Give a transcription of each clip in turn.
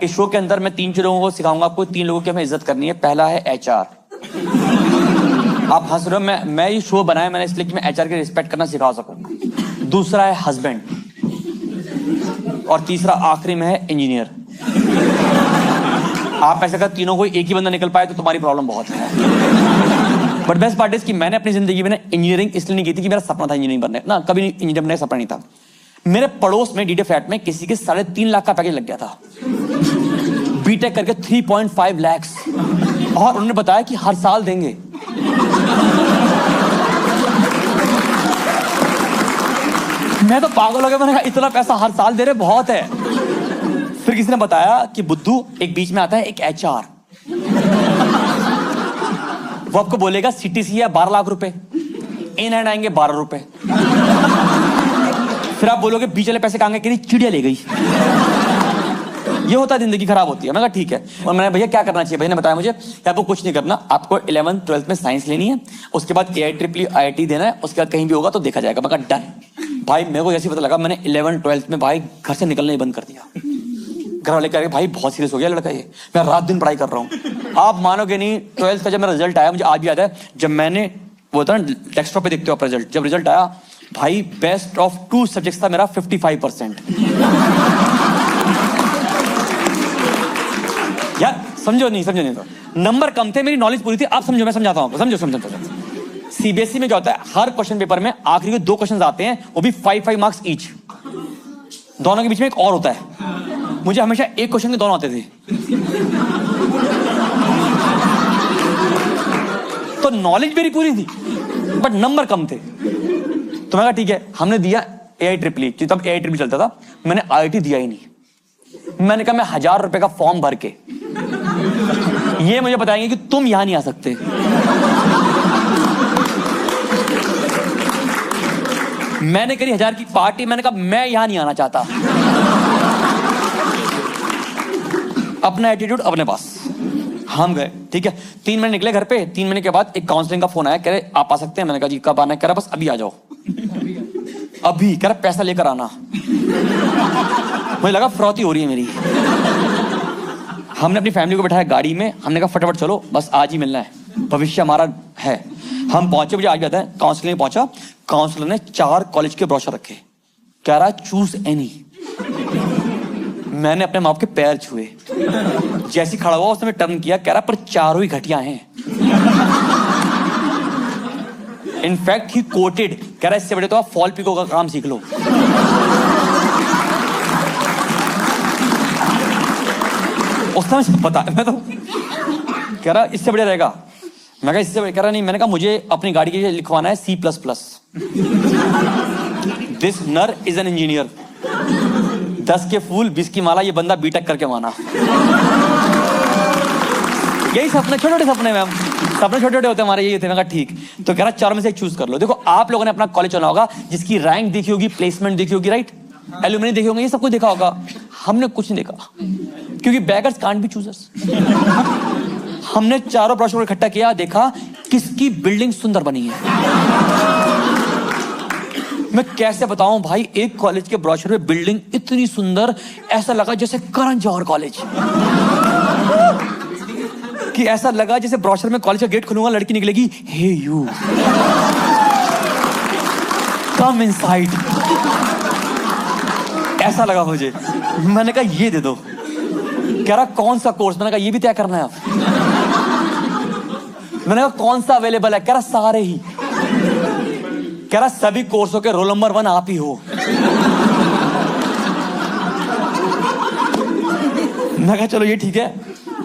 इस शो के अंदर मैं 3 लोगों को सिखाऊंगा आपको, 3 लोगों की हमें इज्जत करनी है। पहला है एचआर। आप हंस रहे हो, मैं ये शो बनाया मैंने इसलिए कि मैं एचआर की रिस्पेक्ट करना सिखा सकूं। दूसरा है हस्बैंड, और तीसरा आखिरी में है इंजीनियर। आप ऐसे कर तीनों कोई एक ही बंदा निकल पाए तो तुम्हारी प्रॉब्लम बहुत है। बट बेस्ट पार्ट इज कि मैंने अपनी जिंदगी में इंजीनियरिंग इसलिए नहीं की थी कि मेरा सपना था इंजीनियरिंग बनने ना, कभी इंजीनियर बनने का सपना नहीं था। मेरे पड़ोस में डीडे फ्लैट में किसी के 3.5 लाख का पैकेज लग गया था, बीटेक करके 3.5 लाख, और उन्होंने बताया कि हर साल देंगे। मैं तो पागल हो गया, मैंने कहा इतना पैसा हर साल दे रहे बहुत है। फिर किसी ने बताया कि बुद्धू एक बीच में आता है एक एचआर, वो आपको बोलेगा सीटीसी है 12 लाख रुपए, इन हैंड आएंगे 12 रुपए। फिर आप बोलोगे बीच वाले पैसे कहां गए, चिड़िया ले गई। ये होता है, जिंदगी खराब होती है। मैं कहा ठीक है। और मैंने भैया क्या करना चाहिए, भैया ने बताया मुझे कि आपको कुछ नहीं करना, आपको 11th 12th में साइंस लेनी है, उसके बाद AIEEE IIT देना है, उसके बाद कहीं भी होगा तो देखा जाएगा। मैं कहा डन। भाई मेरे को जैसे पता लगा, मैंने 11th 12th में भाई घर से निकलना ही बंद कर दिया। घर वाले कह रहे भाई बहुत सीरियस हो गया लड़का, ये मैं रात दिन पढ़ाई कर रहा हूँ। आप मानोगे नहीं, 12th का जब मेरा रिजल्ट आया, मुझे आज भी याद है, जब मैंने वो था ना डेस्कटॉप पे देखते हो आप रिजल्ट, जब रिजल्ट आया भाई बेस्ट ऑफ 2 सब्जेक्ट्स था मेरा 55%। यार समझो नहीं तो नंबर कम थे, मेरी नॉलेज पूरी थी। आप समझो, मैं समझाता हूँ आपको, समझो। सीबीएसई में क्या होता है, हर क्वेश्चन पेपर में आखिरी के 2 क्वेश्चन आते हैं, वो भी 5 मार्क्स ईच। दोनों के बीच में एक और होता है। मुझे हमेशा एक क्वेश्चन के दोनों आते थे, तो नॉलेज मेरी पूरी थी बट नंबर कम थे। तो मैं कहा ठीक है, हमने दिया AIEEE, तब AIEEE चलता था, मैंने IIT दिया ही नहीं। मैंने कहा मैं 1000 रुपए का फॉर्म भर के, ये मुझे बताएंगे कि तुम यहां नहीं आ सकते। मैंने करी 1000 की पार्टी, मैंने कहा मैं यहां नहीं आना चाहता। अपना एटीट्यूड अपने पास। हम गए, ठीक है, 3 महीने निकले घर पे। 3 महीने के बाद एक काउंसलिंग का फोन आया, कह रहे आप आ सकते हैं। मैंने कहा जी कब आना है, कह रहा बस अभी आ जाओ। अभी कह रहा पैसा लेकर आना। मुझे लगा फ्रॉती हो रही है मेरी। हमने अपनी फैमिली को बैठाया गाड़ी में, हमने कहा फटाफट चलो, बस आज ही मिलना है, भविष्य हमारा है। हम पहुंचे, मुझे आज भी आता है, काउंसलिंग में पहुंचा, काउंसलर ने 4 कॉलेज के ब्रोशर रखे, कह रहा चूज एनी। मैंने अपने माँ बाप के पैर छुए, जैसे खड़ा हुआ उसने टर्न किया, कह रहा पर चारों ही घटिया हैं। इनफैक्ट ही कोटेड, कह रहा इससे बड़े तो आप फॉल पिको का काम सीख लो। उसने मुझे पता है, मैं तो कह रहा इससे बड़े रहेगा। मैं कहा इससे बड़े, कह रहा नहीं। मैंने कहा मुझे अपनी गाड़ी के लिए लिखवाना है C++। दिस नर इज एन इंजीनियर। 10 के फूल 20 की माला, ये बंदा बीटेक करके माना। यही सपने, छोटे-छोटे सपने मैम, सपने छोटे-छोटे होते हमारे, यही थे। मैं कहा ठीक। तो कह रहा 4 में से एक चूज कर लो। देखो आप लोगों ने अपना कॉलेज चुना होगा, जिसकी रैंक देखी होगी, प्लेसमेंट देखी होगी, राइट, एलुमनी देखे होंगे, ये सब कुछ देखा होगा। हमने कुछ नहीं देखा, क्योंकि बेगर्स कांट बी चूजर्स। हमने चारों ब्रोशर इकट्ठा किया, देखा किसकी बिल्डिंग सुंदर बनी है। मैं कैसे बताऊं भाई, एक कॉलेज के ब्रोशर में बिल्डिंग इतनी सुंदर, ऐसा लगा जैसे करण जौहर कॉलेज, कि ऐसा लगा जैसे ब्रोशर में कॉलेज का गेट खुलूंगा, लड़की निकलेगी, हे यू कम इनसाइड, ऐसा लगा मुझे। मैंने कहा ये दे दो। कह रहा कौन सा कोर्स, मैंने कहा ये भी तय करना है आप। मैंने कहा कौन सा अवेलेबल है, कह रहा सारे ही। कह रहा सभी कोर्सों के रोल नंबर 1 आप ही हो। मैं कहा चलो ये ठीक है,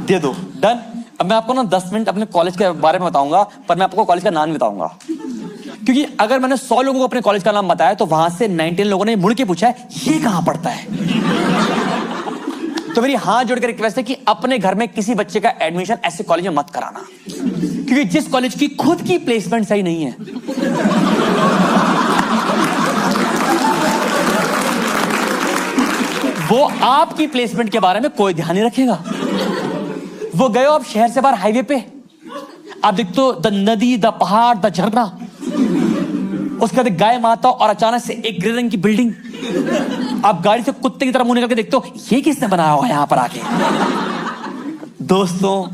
दे दो, डन। अब मैं आपको ना 10 मिनट अपने कॉलेज के बारे में बताऊंगा, पर मैं आपको कॉलेज का नाम बताऊंगा, क्योंकि अगर मैंने 100 लोगों को अपने कॉलेज का नाम बताया तो वहां से 19 लोगों ने मुड़ के पूछा है ये कहां पड़ता है। तो मेरी हाथ जोड़ के रिक्वेस्ट है कि अपने घर में किसी बच्चे का एडमिशन ऐसे कॉलेज में मत कराना, क्योंकि जिस कॉलेज की खुद की प्लेसमेंट सही नहीं है, वो आपकी प्लेसमेंट के बारे में कोई ध्यान नहीं रखेगा। वो गए हो आप शहर से बाहर हाईवे पे, आप देखते हो द नदी, द पहाड़, द झरना, उसके बाद गाय माता और अचानक से एक ग्रे रंग की बिल्डिंग। आप गाड़ी से कुत्ते की तरह मुंह निकल के देखते हो, ये किसने बनाया हुआ है यहां पर आके? दोस्तों,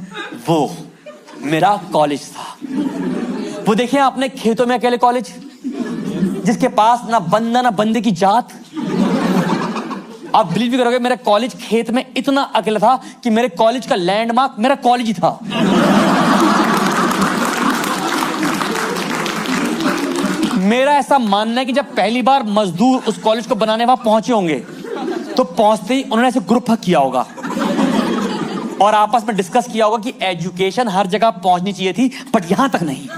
वो मेरा कॉलेज था। वो देखिए आपने खेतों में अकेले कॉलेज, जिसके पास ना बंदा ना बंदे की जात। आप बिलीव भी करोगे, मेरा कॉलेज खेत में इतना अकेला था कि मेरे कॉलेज का लैंडमार्क मेरा कॉलेज ही था। मेरा ऐसा मानना है कि जब पहली बार मजदूर उस कॉलेज को बनाने वहां पहुंचे होंगे, तो पहुंचते ही उन्होंने ऐसे ग्रुप किया होगा और आपस में डिस्कस किया होगा कि एजुकेशन हर जगह पहुंचनी चाहिए थी, बट यहां तक नहीं।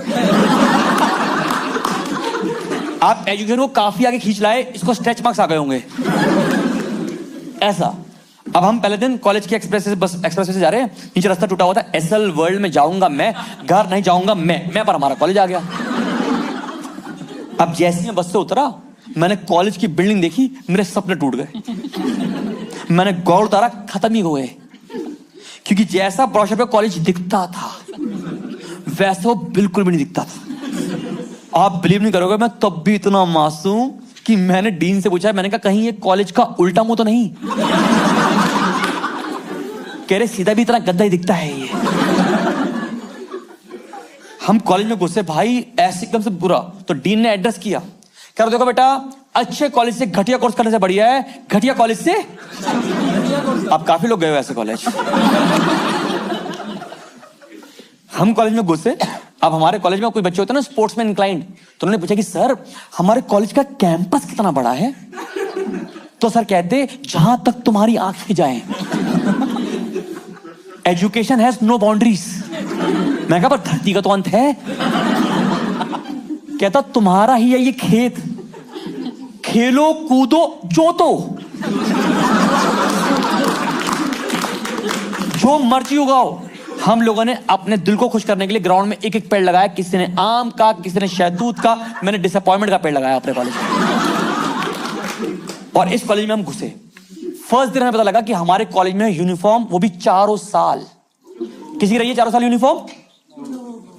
आप एजुकेशन को काफी आगे खींच लाए, इसको स्ट्रेच मार्क्स आ गए होंगे ऐसा। अब हम पहले दिन कॉलेज के एक्सप्रेस से जा रहे हैं, नीचे रास्ता टूटा हुआ था, एसएल वर्ल्ड में जाऊंगा मैं, घर नहीं जाऊंगा मैं पर हमारा कॉलेज आ गया। अब जैसे मैं बस से उतरा, मैंने कॉलेज की बिल्डिंग देखी, मेरे सपने टूट गए। मैंने गौर उतारा, खत्म ही हो गए, क्योंकि जैसा ब्रोशर पे कॉलेज दिखता था वैसा वो बिल्कुल भी नहीं दिखता था। आप बिलीव नहीं करोगे, मैं तब भी इतना मासूम कि मैंने डीन से पूछा, मैंने कहा कहीं ये कॉलेज का उल्टा मुंह तो नहीं? कह रहे सीधा भी इतना गंदा ही दिखता है ये। हम कॉलेज में घुसे भाई, ऐसे एकदम से बुरा। तो डीन ने एड्रेस किया, कह रहे देखो बेटा, अच्छे कॉलेज से घटिया कोर्स करने से बढ़िया है घटिया कॉलेज से। अब काफी लोग गए हो ऐसे कॉलेज। हम कॉलेज में घुसे। अब हमारे कॉलेज में कोई बच्चे होते हैं ना स्पोर्ट्स में इंक्लाइंड, तो उन्होंने पूछा कि सर हमारे कॉलेज का कैंपस कितना बड़ा है? तो सर कहते, जहां तक तुम्हारी आंखें जाएं। Education has no boundaries. मैं कहा पर धरती का तो अंत है। कहता तुम्हारा ही है ये खेत, खेलो कूदो जोतो, जो मर्जी उगाओ। हम लोगों ने अपने दिल को खुश करने के लिए ग्राउंड में एक एक पेड़ लगाया, किसी ने आम का, किसी ने शहतूत का, मैंने डिसअपॉइंटमेंट का पेड़ लगाया अपने कॉलेज में। और इस कॉलेज में हम घुसे, फर्स्ट दिन हमें पता लगा कि हमारे कॉलेज में यूनिफॉर्म, वो भी 4 साल। किसी की रही है 4 साल यूनिफॉर्म?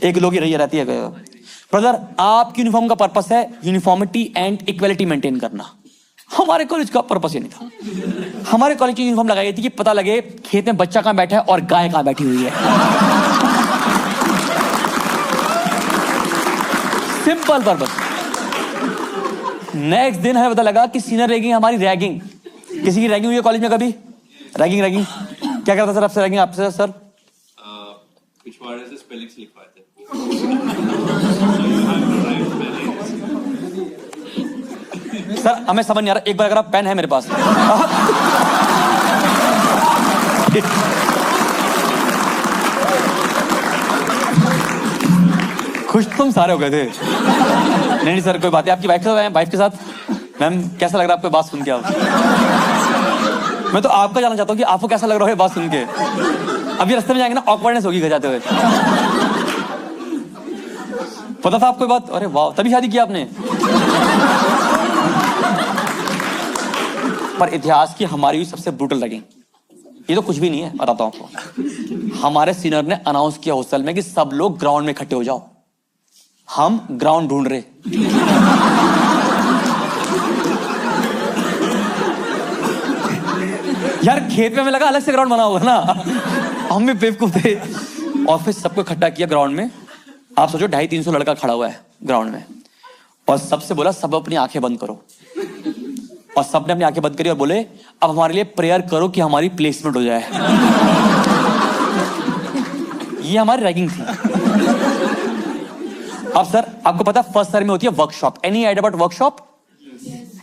एक लोग ही रही रहती है। ब्रदर, आपकी यूनिफॉर्म का पर्पस है यूनिफॉर्मिटी एंड इक्वालिटी मेंटेन करना। हमारे कॉलेज का पर्पस ये नहीं था। हमारे कॉलेज की यूनिफॉर्म लगाई थी कि पता लगे खेत में बच्चा कहां बैठा है और गाय कहां बैठी हुई है। Simple purpose. नेक्स्ट दिन हमें पता लगा कि सीनियर रैगिंग हमारी रैगिंग। किसी की रैगिंग हुई है कॉलेज में कभी? रैगिंग क्या करता सर आपसे? रैगिंग आपसे सर पिछवाड़े से स्पेलिंग्स लिखवाते। सर हमें समझ नहीं आ रहा, एक बार अगर आप पेन है मेरे पास। खुश तुम सारे हो गए थे। नहीं सर कोई बात है, आपकी वाइफ के साथ। मैम कैसा लग रहा है आपको बात सुन के? आप मैं तो आपका जानना चाहता हूँ कि आपको कैसा लग रहा है बात सुन के। अभी रास्ते में जाएंगे ना, ऑकवर्डनेस होगी घर जाते हुए। पता था आपको बात? अरे वाह, तभी शादी किया आपने। पर इतिहास की हमारी भी सबसे ब्रूटल रैगिंग, ये तो कुछ भी नहीं है, बताता हूं आपको। हमारे सीनियर ने अनाउंस किया हॉस्टल में कि सब लोग ग्राउंड में इकट्ठे हो जाओ। हम ग्राउंड ढूंढ रहे। यार खेत में हमें लगा अलग से ग्राउंड बना होगा ना, हम भी बेवकूफ थे। और फिर सबको इकट्ठा किया ग्राउंड में। आप सोचो 250-300 लड़का खड़ा हुआ है ग्राउंड में, और सबसे बोला सब अपनी आंखें बंद करो। और सबने अपनी आंखें बंद करी और बोले अब हमारे लिए प्रेयर करो कि हमारी प्लेसमेंट हो जाए। ये हमारी रैगिंग थी। अब सर आपको पता फर्स्ट ईयर में होती है workshop. Any idea about workshop?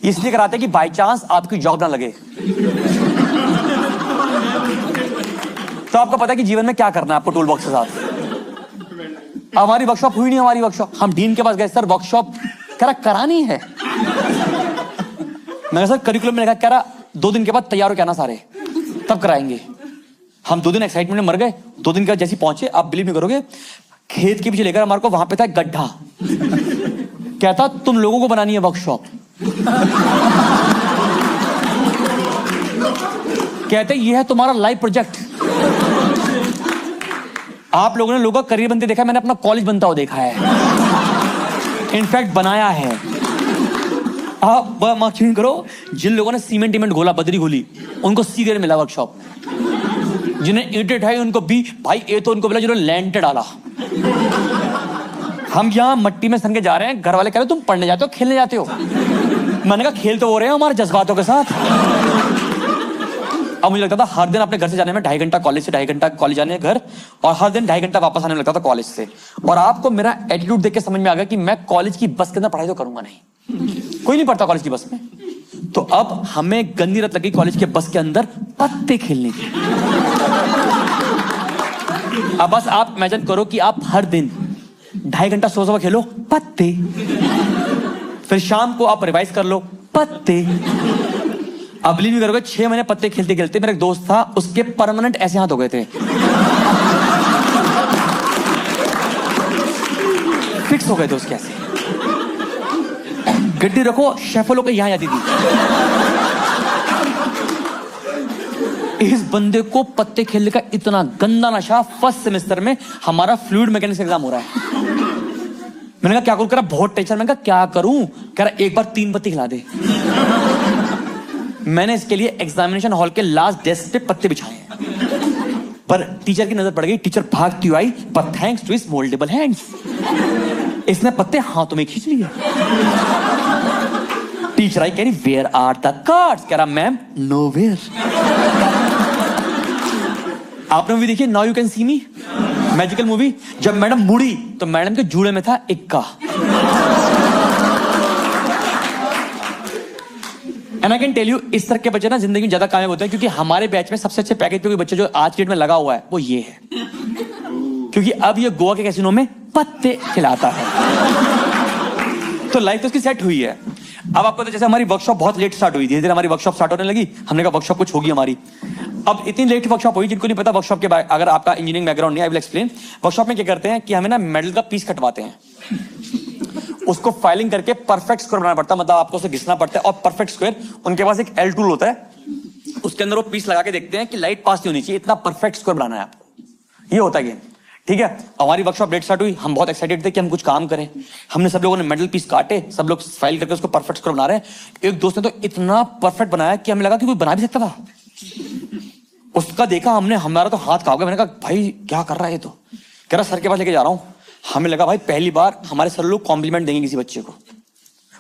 इसलिए कराते हैं कि बाय चांस आपकी जॉब ना लगे। तो आपको पता है कि जीवन में क्या करना है आपको टूल बॉक्स के साथ। हमारी वर्कशॉप हुई नहीं। हमारी वर्कशॉप, हम डीन के पास गए, सर वर्कशॉप करानी है। मैंने सर करिकुलम में लिखा, कह रहा 2 दिन के बाद तैयार हो क्या ना सारे, तब कराएंगे। हम 2 दिन एक्साइटमेंट में मर गए। 2 दिन के बाद जैसे पहुंचे, आप बिलीव नहीं करोगे, खेत के पीछे लेकर हमारे को वहां पे था गड्ढा। कहता तुम लोगों को बनानी है वर्कशॉप। कहते ये है तुम्हारा लाइव प्रोजेक्ट। आप लोगों ने लोगों का करियर बनते देखा है, मैंने अपना कॉलेज बनता हुआ देखा है। इनफैक्ट बनाया है। आप मार्किंग करो, जिन लोगों ने सीमेंट ईमेंट घोला, बदरी घोली, उनको सी ग्रेड मिला वर्कशॉप। जिन्हें ईंटें उठाई उनको बी, भाई ए तो उनको मिला जिन्होंने लैंटर डाला। हम यहाँ मट्टी में सन के जा रहे हैं, घर वाले कह रहे तुम पढ़ने जाते हो खेलने जाते हो? मैंने कहा खेल तो हो रहे हैं हमारे जज्बातों के साथ। अब मुझे लगता था हर दिन अपने घर से जाने में 2.5 घंटा, कॉलेज से 2.5 घंटा कॉलेज जाने घर, और हर दिन 2.5 घंटा वापस आने में लगता था कॉलेज से। और आपको मेरा एटीट्यूड देख के समझ में आ गया कि मैं कॉलेज की बस के अंदर पढ़ाई तो करूंगा नहीं। कोई नहीं पढ़ता कॉलेज की बस में। तो अब हमें गंदी लत लगी कॉलेज के बस के अंदर पत्ते खेलने की। अब बस आप इमेजिन करो कि आप हर दिन 2.5 घंटा सुबह खेलो पत्ते, फिर शाम को आप रिवाइज कर लो पत्ते। अब बिलीव नहीं करोगे, 6 महीने पत्ते खेलते खेलते मेरा एक दोस्त था, उसके परमानेंट ऐसे हाथ हो गए थे, फिक्स हो गए थे उसके ऐसे। गड्डी रखो, शेफोलों के यहां आती थी। इस बंदे को पत्ते खेलने का इतना गंदा नशा, फर्स्ट सेमेस्टर में हमारा फ्लूइड मैकेनिक्स एग्जाम हो रहा है। मैंने कहा क्या करूं? कह रहा बहुत टेंशन। मैंने कहा क्या करूं? कह रहा एक बार 3 पत्ते खिला दे। मैंने इसके लिए एग्जामिनेशन हॉल के लास्ट डेस्क पे पत्ते बिछाए हैं, पर टीचर की नजर पड़ गई। टीचर भागती हुई आई, पर thanks to his mouldable hands इसने पत्ते हाथों में खींच लिए। टीचर आई, कह रही वेयर आर द कार्ड्स? कह रहा मैम नोवेयर। आपने मूवी देखी now you can see me, magical movie? जब मैडम मुड़ी तो मैडम के जूड़े में था इक्का। And I can tell you, इस तरह के बच्चे ना जिंदगी में ज्यादा कामयाब होते हैं, क्योंकि हमारे बैच में सबसे अच्छे पैकेज पे कोई बच्चे जो आज की डेट में लगा हुआ है वो ये है, क्योंकि अब ये गोवा के कैसीनो में पत्ते खिलाता है। तो लाइफ तो उसकी सेट हुई है। अब आपको तो जैसे हमारी वर्कशॉप बहुत लेट स्टार्ट हुई, धीरे धीरे हमारी वर्कशॉप स्टार्ट होने लगी। हमने कहा वर्कशॉप कुछ होगी हमारी। अब इतनी लेट वर्कशॉप हुई, जिनको नहीं पता वर्कशॉप के बारे, अगर आपका इंजीनियरिंग बैकग्राउंड नहीं, आई विल एक्सप्लेन। वर्कशॉप में क्या करते हैं कि हमें ना मेटल का पीस कटवाते हैं, उसको फाइलिंग करके परफेक्ट स्क्वायर बनाना पड़ता है, मतलब आपको उसे घिसना पड़ता है। और परफेक्ट स्क्वायर, उनके पास एक एल टूल होता है, उसके अंदर वो पीस लगा के देखते हैं कि लाइट पास नहीं होनी चाहिए, इतना परफेक्ट स्क्वायर बनाना है आपको। ये होता है गेम, ठीक है। हमारी वर्कशॉप लेट स्टार्ट हुई, हम बहुत एक्साइटेड थे कि हम कुछ काम करें। हमने सब लोगों ने मेटल पीस काटे, सब लोग फाइल करके उसको परफेक्ट स्क्वायर बना रहे हैं। एक दोस्त ने तो इतना परफेक्ट बनाया कि हमें लगा कि कोई बना भी सकता था। उसका देखा हमने, हमारा तो हाथ कांप गया। मैंने कहा भाई क्या कर रहा है ये? तो कह रहा सर के पास लेके जा रहा हूं। हमें लगा भाई पहली बार हमारे सर लोग कॉम्प्लीमेंट देंगे किसी बच्चे को।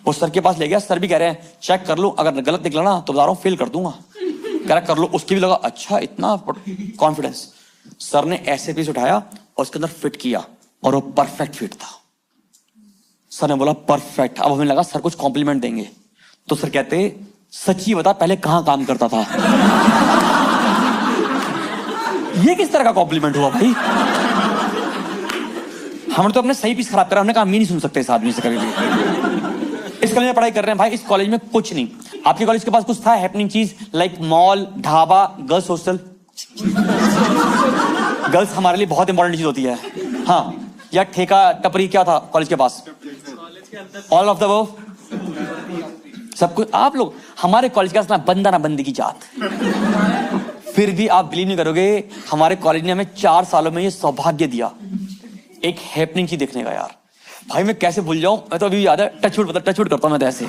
वो सर के पास ले गया, सर भी कह रहे हैं चेक कर लो, अगर गलत निकला ना तो बता रहा हूं फेल कर दूंगा। कह रहा कर लो। उसकी भी लगा अच्छा इतना कॉन्फिडेंस। सर ने ऐसे पीस उठाया और उसके अंदर फिट किया और वो परफेक्ट फिट था। सर ने बोला परफेक्ट। अब हमें लगा सर कुछ कॉम्प्लीमेंट देंगे, तो सर कहते सच्ची बता पहले कहां काम करता था? ये किस तरह का कॉम्प्लीमेंट हुआ भाई? हमने तो अपने सही पीस खराब करा। हमने कहा हम ये नहीं सुन सकते इस आदमी से कभी भी। इस कॉलेज में पढ़ाई कर रहे हैं भाई, इस कॉलेज में कुछ नहीं। आपके कॉलेज के पास कुछ था हैपनिंग चीज, like mall, dhaba, girls hostel? Girls हमारे लिए बहुत इंपॉर्टेंट चीज होती है। हाँ, या ठेका टपरी क्या था कॉलेज के पास? ऑल ऑफ द अबव सब कुछ। आप लोग हमारे कॉलेज का ना बंदा ना बंदी की जात। फिर भी आप बिलीव नहीं करोगे, हमारे कॉलेज ने हमें 4 सालों में ये सौभाग्य दिया एक हैपनिंग चीज देखने का। यार भाई मैं कैसे भूल जाऊं, मैं तो अभी याद है टचवुड करता हूं मैं तो ऐसे।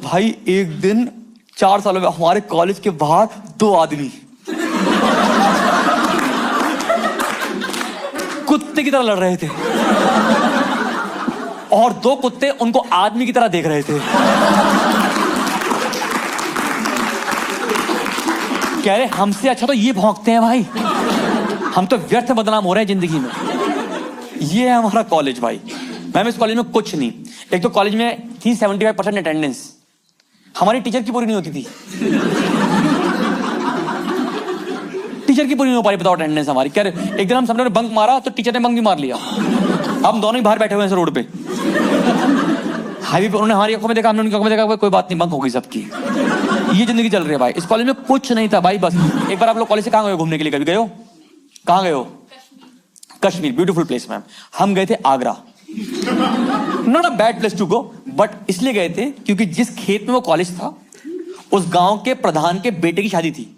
भाई एक दिन 4 सालों में हमारे कॉलेज के बाहर 2 आदमी कुत्ते की तरह लड़ रहे थे, और 2 कुत्ते उनको आदमी की तरह देख रहे थे। कह रहे हमसे अच्छा तो ये भौंकते हैं भाई, हम तो व्यर्थ बदनाम हो रहे हैं जिंदगी में। ये है हमारा कॉलेज भाई। मैम इस कॉलेज में कुछ नहीं। एक तो कॉलेज में थी 75% अटेंडेंस, हमारी टीचर की पूरी नहीं होती थी। टीचर की पूरी नहीं हो पा रही, बताओ अटेंडेंस हमारी। क्या एक दिन हम सबने बंक मारा तो टीचर ने बंक भी मार लिया। हम दोनों ही बाहर बैठे हुए हैं रोड पे, हाईवे पे। उन्होंने हमारी आंखों में देखा, हमने उनकी आंखों में देखा, कोई बात नहीं बंक हो गई सबकी। ये जिंदगी चल रही है भाई। इस कॉलेज में कुछ नहीं था भाई। बस एक बार आप लोग कॉलेज से कहां गए घूमने के लिए? कभी गए हो? कहां गए हो? Kashmir, beautiful place ma'am. हम गए थे Agra. Not a bad place to go, but इसलिए गए थे क्योंकि जिस खेत में वो कॉलेज था उस गांव के प्रधान के बेटे की शादी थी।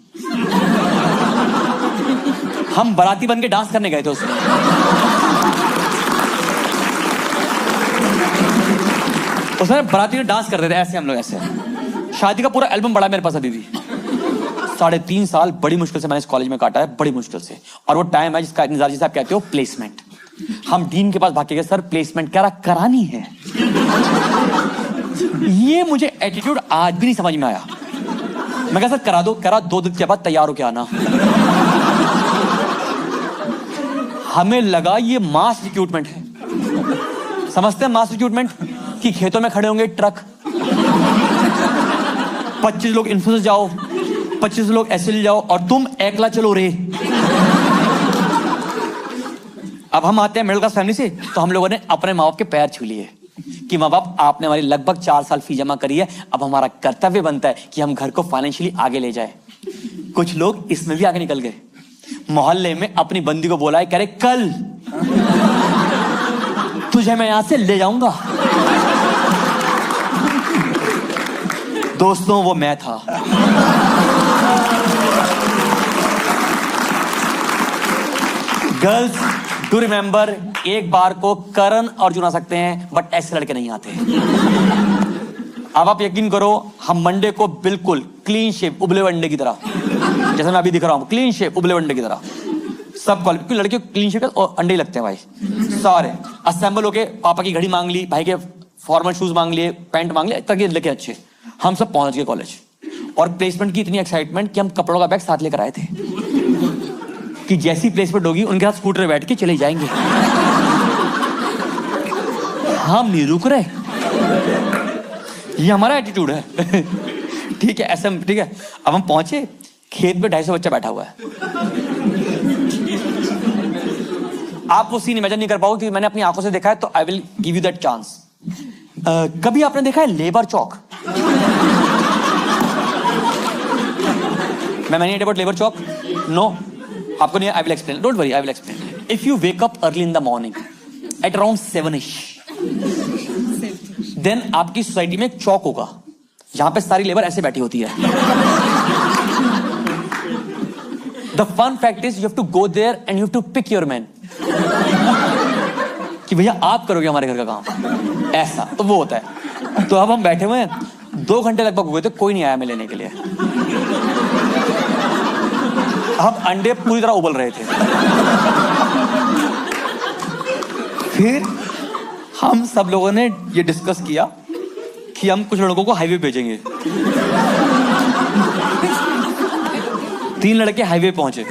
हम बाराती बन के डांस करने गए थे उसमें। उसमें बाराती में डांस करते थे ऐसे, हम लोग ऐसे। शादी का पूरा एल्बम बड़ा मेरे पास अभी भी। 3.5 साल बड़ी मुश्किल से मैंने इस कॉलेज में काटा है, बड़ी मुश्किल से। और वो टाइम है जिसका इंतजार, जिसे आप कहते हो प्लेसमेंट। हम डीन के पास भाग के गए, सर प्लेसमेंट क्या करानी है। ये मुझे एटीट्यूड आज भी नहीं समझ में आया। मैं कहा सर करा दो, 2 दिन के बाद तैयार हो के आना। हमें लगा ये मास रिक्रूटमेंट है। समझते हैं मास रिक्रूटमेंट कि खेतों में खड़े होंगे ट्रक, 25 लोग इन्फोसिस जाओ, 25 लोग एसएल जाओ और तुम एकला चलो रे। अब हम आते हैं मिडिल क्लास फैमिली से, तो हम लोगों ने अपने माँ बाप के पैर छू लिए कि माँ बाप आपने हमारी लगभग 4 साल फी जमा करी है, अब हमारा कर्तव्य बनता है कि हम घर को फाइनेंशियली आगे ले जाए। कुछ लोग इसमें भी आगे निकल गए। मोहल्ले में अपनी बंदी को बोला है, कह रहे कल तुझे मैं यहां से ले जाऊंगा। दोस्तों वो मैं था। गर्ल्स टू रिमेंबर, एक बार को करण अर्जुन आ सकते हैं बट ऐसे लड़के नहीं आते। अब आप यकीन करो, हम मंडे को बिल्कुल क्लीन शेप उबले हुए अंडे की तरह, जैसे मैं अभी दिख रहा हूं, क्लीन शेप उबले हुए अंडे की तरह सब कॉलेज, क्योंकि लड़के क्लीन शेप और अंडे ही लगते हैं भाई। सारे असेंबल होके पापा की घड़ी मांग ली, भाई के फॉर्मल शूज मांग लिए, पैंट मांग लिए, तक ये लेके अच्छे हम सब पहुंच गए कॉलेज। और प्लेसमेंट की इतनी एक्साइटमेंट कि हम कपड़ों का बैग साथ लेकर आए थे कि जैसी प्लेसमेंट होगी उनके साथ स्कूटर बैठ के चले जाएंगे। हम नहीं रुक रहे, ये हमारा एटीट्यूड है। ठीक है, ऐसा ठीक है। अब हम पहुंचे, खेत में 250 बच्चा बैठा हुआ है। आप वो सीन इमेजिन नहीं कर पाओगे क्योंकि मैंने अपनी आंखों से देखा है, तो I will give you that chance. कभी आपने देखा है लेबर चौक? मैं नहीं अबाउट लेबर चौक, नो आपको नहीं, I will explain, don't worry, I will explain. If you wake up early in the morning at around 7ish, then आपकी society में एक चौक होगा जहां पे सारी लेबर ऐसे बैठी होती है। The fun fact is you have to go there and you have to pick your man, कि भैया आप करोगे हमारे घर का काम, ऐसा तो वो होता है। तो अब हम बैठे हुए हैं, 2 घंटे लगभग हुए थे, कोई नहीं आया हमें लेने के लिए। हम अंडे पूरी तरह उबल रहे थे। फिर हम सब लोगों ने ये डिस्कस किया कि हम कुछ लड़कों को हाईवे भेजेंगे। 3 लड़के हाईवे पहुंचे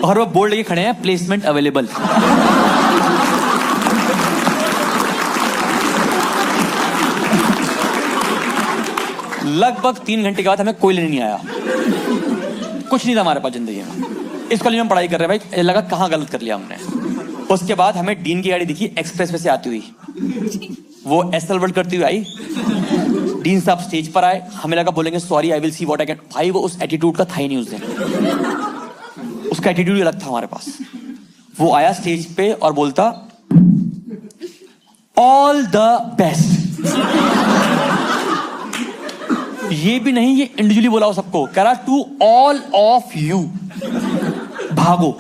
और वो बोर्ड लेके खड़े हैं, प्लेसमेंट अवेलेबल। लगभग 3 घंटे के बाद हमें कोई लेने नहीं आया, कुछ नहीं था हमारे पास जिंदगी में। इस कॉलेज में पढ़ाई कर रहे भाई, लगा कहाँ गलत कर लिया हमने। उसके बाद हमें डीन की गाड़ी दिखी एक्सप्रेस वे से आती हुई, वो एसएल वर्ड करती हुई आई। डीन साहब स्टेज पर आए, हमें लगा बोलेंगे sorry I will see what I can. भाई वो उस एटीट्यूड का था ही नहीं उस दिन, उसका एटीट्यूड अलग था हमारे पास। वो आया स्टेज पे और बोलता ऑल द बेस्ट। ये भी नहीं, ये इंडिविजुअली बोला हो सबको, कह रहा टू ऑल ऑफ यू, भागो।